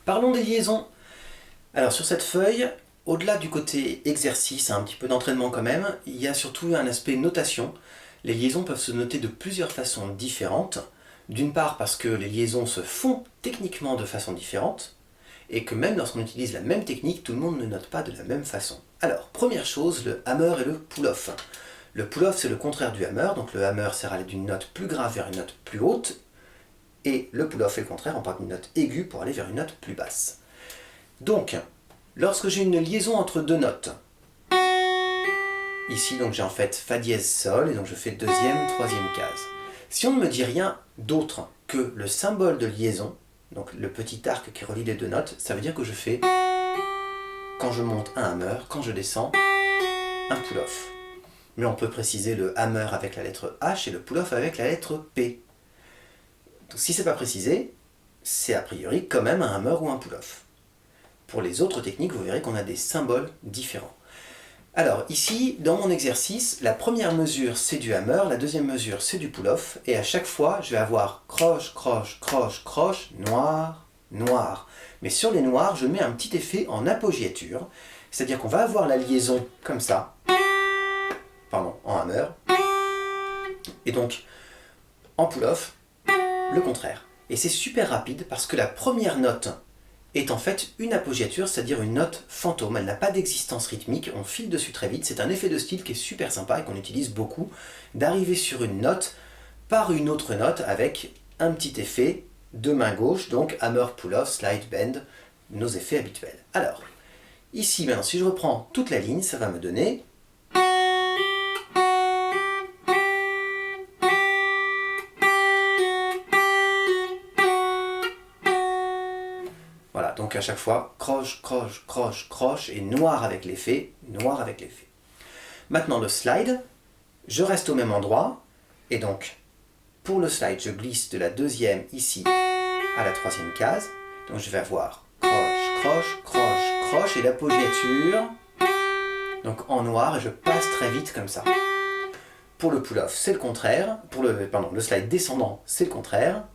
Parlons des liaisons. Alors sur cette feuille, au-delà du côté exercice, un petit peu d'entraînement quand même, il y a surtout un aspect notation. Les liaisons peuvent se noter de plusieurs façons différentes. D'une part parce que les liaisons se font techniquement de façon différente, et que même lorsqu'on utilise la même technique, tout le monde ne note pas de la même façon. Alors, première chose, le hammer et le pull-off. Le pull-off, c'est le contraire du hammer, donc le hammer sert à aller d'une note plus grave vers une note plus haute, et le pull-off est le contraire, on part d'une note aiguë pour aller vers une note plus basse. Donc, lorsque j'ai une liaison entre deux notes, ici donc j'ai en fait fa dièse sol, et donc je fais deuxième, troisième case. Si on ne me dit rien d'autre que le symbole de liaison, donc le petit arc qui relie les deux notes, ça veut dire que je fais, quand je monte un hammer, quand je descends, un pull-off. Mais on peut préciser le hammer avec la lettre H et le pull-off avec la lettre P. Donc si c'est pas précisé, c'est a priori quand même un hammer ou un pull-off. Pour les autres techniques, vous verrez qu'on a des symboles différents. Alors ici, dans mon exercice, la première mesure c'est du hammer, la deuxième mesure c'est du pull-off, et à chaque fois je vais avoir croche, croche, croche, croche, noir, noir. Mais sur les noirs, je mets un petit effet en appoggiature, c'est-à-dire qu'on va avoir la liaison comme ça, pardon, en hammer, et donc en pull-off, le contraire. Et c'est super rapide parce que la première note est en fait une appoggiature, c'est-à-dire une note fantôme. Elle n'a pas d'existence rythmique, on file dessus très vite. C'est un effet de style qui est super sympa et qu'on utilise beaucoup, d'arriver sur une note par une autre note avec un petit effet de main gauche, donc hammer, pull-off, slide, bend, nos effets habituels. Alors, ici maintenant, si je reprends toute la ligne, ça va me donner... Voilà, donc à chaque fois, croche, croche, croche, croche, et noir avec l'effet, noir avec l'effet. Maintenant le slide, je reste au même endroit, et donc pour le slide, je glisse de la deuxième ici à la troisième case. Donc je vais avoir croche, croche, croche, croche, et l'appoggiature, donc en noir, et je passe très vite comme ça. Pour le pull-off, c'est le contraire, pour le slide descendant, c'est le contraire.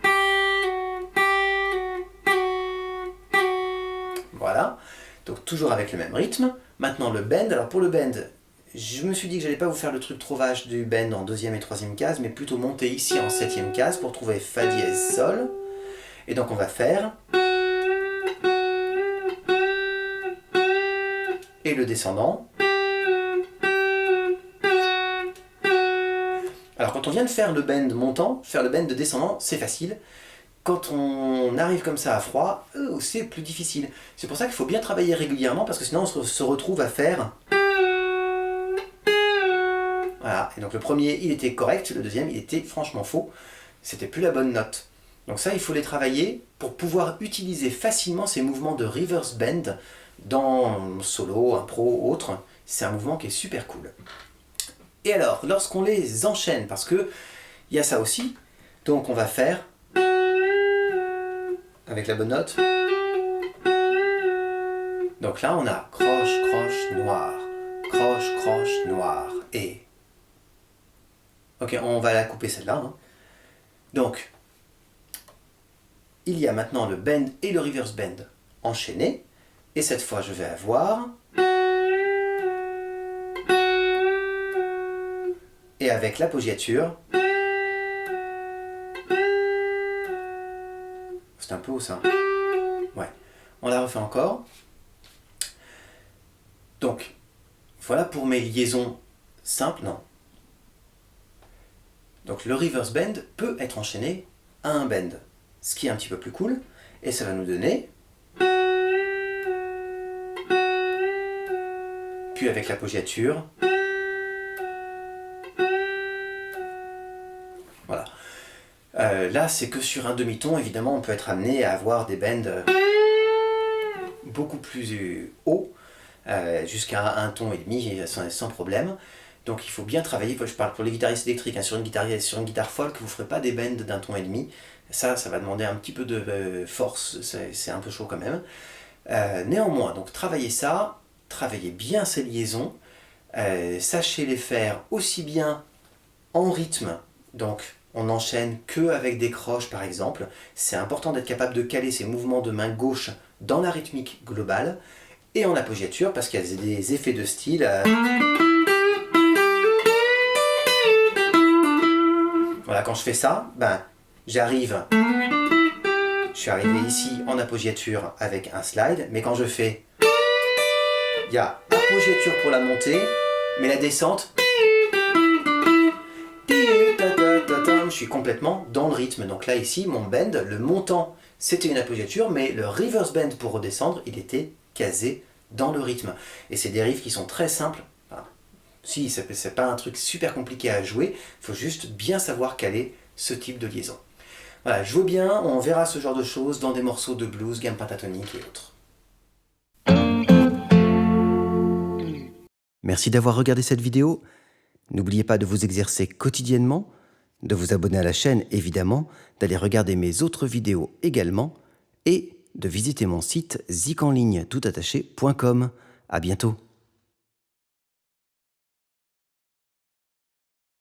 Voilà, donc toujours avec le même rythme. Maintenant le bend, alors pour le bend, je me suis dit que j'allais pas vous faire le truc trop vache du bend en deuxième et troisième case, mais plutôt monter ici en septième case pour trouver fa dièse sol. Et donc on va faire... Et le descendant. Alors quand on vient de faire le bend montant, faire le bend descendant, c'est facile. Quand on arrive comme ça à froid, c'est plus difficile. C'est pour ça qu'il faut bien travailler régulièrement, parce que sinon on se retrouve à faire... Voilà, et donc le premier il était correct, le deuxième il était franchement faux. C'était plus la bonne note. Donc ça il faut les travailler pour pouvoir utiliser facilement ces mouvements de reverse bend dans solo, impro, autre. C'est un mouvement qui est super cool. Et alors, lorsqu'on les enchaîne, parce que il y a ça aussi, donc on va faire... avec la bonne note. Donc là, on a croche, croche, noir, croche, croche, noir, et... Ok, on va la couper celle-là. Hein. Donc, il y a maintenant le bend et le reverse bend enchaînés, et cette fois, je vais avoir... Et avec l'appoggiature... C'est un peu haut ça. Ouais. On la refait encore. Donc, voilà pour mes liaisons simples. Non. Donc le reverse bend peut être enchaîné à un bend. Ce qui est un petit peu plus cool. Et ça va nous donner... Puis avec l'appoggiature... Voilà. Là, c'est que sur un demi-ton, évidemment, on peut être amené à avoir des bends beaucoup plus hauts, jusqu'à un ton et demi, sans problème. Donc il faut bien travailler, je parle pour les guitaristes électriques, hein, sur une guitare folk, vous ne ferez pas des bends d'un ton et demi. Ça va demander un petit peu de force, c'est un peu chaud quand même. Néanmoins, donc travaillez ça, travaillez bien ces liaisons, sachez les faire aussi bien en rythme, donc on enchaîne que avec des croches par exemple. C'est important d'être capable de caler ses mouvements de main gauche dans la rythmique globale. Et en appoggiature, parce qu'il y a des effets de style. Voilà, quand je fais ça, je suis arrivé ici en appoggiature avec un slide, mais quand je fais, il y a appoggiature pour la montée, mais la descente, je suis complètement dans le rythme. Donc là ici, mon bend, le montant, c'était une appoggiature, mais le reverse bend pour redescendre, il était casé dans le rythme. Et c'est des riffs qui sont très simples. Si, c'est pas un truc super compliqué à jouer, il faut juste bien savoir caler ce type de liaison. Voilà, jouez bien, on verra ce genre de choses dans des morceaux de blues, gamme pentatonique et autres. Merci d'avoir regardé cette vidéo. N'oubliez pas de vous exercer quotidiennement, de vous abonner à la chaîne évidemment, d'aller regarder mes autres vidéos également, et de visiter mon site zikenligne toutattaché.com. À bientôt.